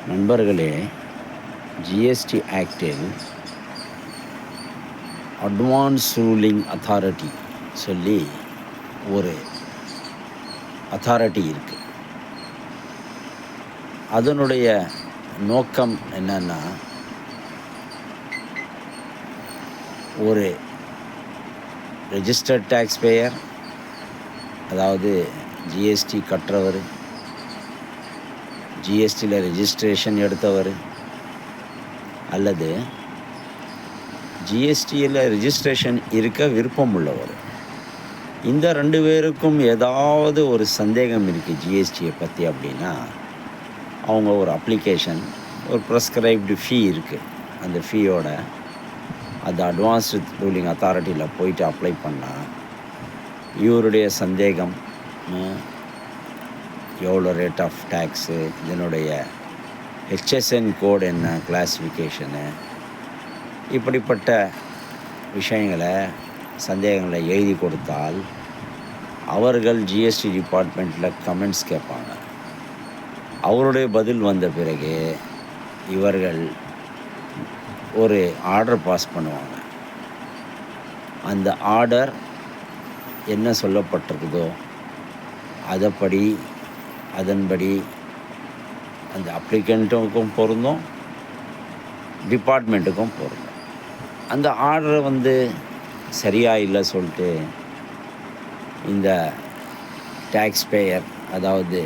நண்பர்களே, ஜிஎஸ்டி ஆக்டில் advance ruling authority சொல்லி ஒரு அத்தாரிட்டி இருக்குது. அதனுடைய நோக்கம் என்னன்னா, ஒரு ரெஜிஸ்டர்ட் டேக்ஸ் பேயர், அதாவது ஜிஎஸ்டி கட்டுறவர், ஜிஎஸ்டியில் ரெஜிஸ்ட்ரேஷன் எடுத்தவர், அல்லது ஜிஎஸ்டியில் ரெஜிஸ்ட்ரேஷன் இருக்க விருப்பம் உள்ளவர், இந்த 2 பேருக்கும் ஏதாவது ஒரு சந்தேகம் இருக்குது ஜிஎஸ்டியை பற்றி அப்படின்னா, அவங்க ஒரு அப்ளிகேஷன், ஒரு ப்ரெஸ்கிரைப்டு ஃபீ இருக்குது, அந்த ஃபீயோட அந்த அட்வான்ஸ்டு ரூலிங் அத்தாரிட்டியில் போயிட்டு அப்ளை பண்ணால் இவருடைய சந்தேகம், எவ்வளோ ரேட் ஆஃப் டேக்ஸு, இதனுடைய ஹெச்எஸ்என் கோட் என்ன, கிளாஸிஃபிகேஷனு, இப்படிப்பட்ட விஷயங்களை, சந்தேகங்களை எழுதி கொடுத்தால் அவர்கள் ஜிஎஸ்டி டிபார்ட்மெண்ட்டில் கமெண்ட்ஸ் கேட்பாங்க. அவருடைய பதில் வந்த பிறகு இவர்கள் ஒரு ஆர்டர் பாஸ் பண்ணுவாங்க. அந்த ஆர்டர் என்ன சொல்லப்பட்டிருக்குதோ அதன்படி அந்த அப்ளிகண்ட்டுக்கும் பொருந்தும், டிபார்ட்மெண்ட்டுக்கும் பொருந்தும். அந்த ஆர்டரை சரியாக இல்லை சொல்லிட்டு இந்த டேக்ஸ் பேயர், அதாவது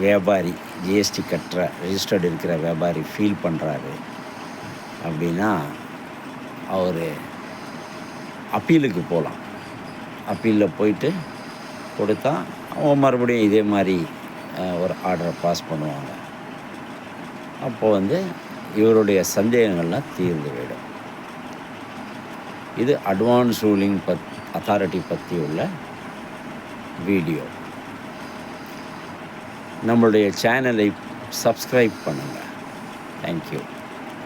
வியாபாரி, ஜிஎஸ்டி கட்டுற ரெஜிஸ்டர்டு இருக்கிற வியாபாரி ஃபீல் பண்ணுறாரு அப்படின்னா, அவர் அப்பீலுக்கு போகலாம். அப்பீலில் போயிட்டு கொடுத்தா அவங்க மறுபடியும் இதே மாதிரி ஒரு ஆர்டரை பாஸ் பண்ணுவாங்க. அப்போது இவருடைய சந்தேகங்கள்லாம் தீர்ந்து விடும். இது அட்வான்ஸ் ரூலிங் அத்தாரிட்டி பற்றி உள்ள வீடியோ. நம்மளுடைய சேனலை சப்ஸ்கிரைப் பண்ணுங்கள். தேங்க்யூ.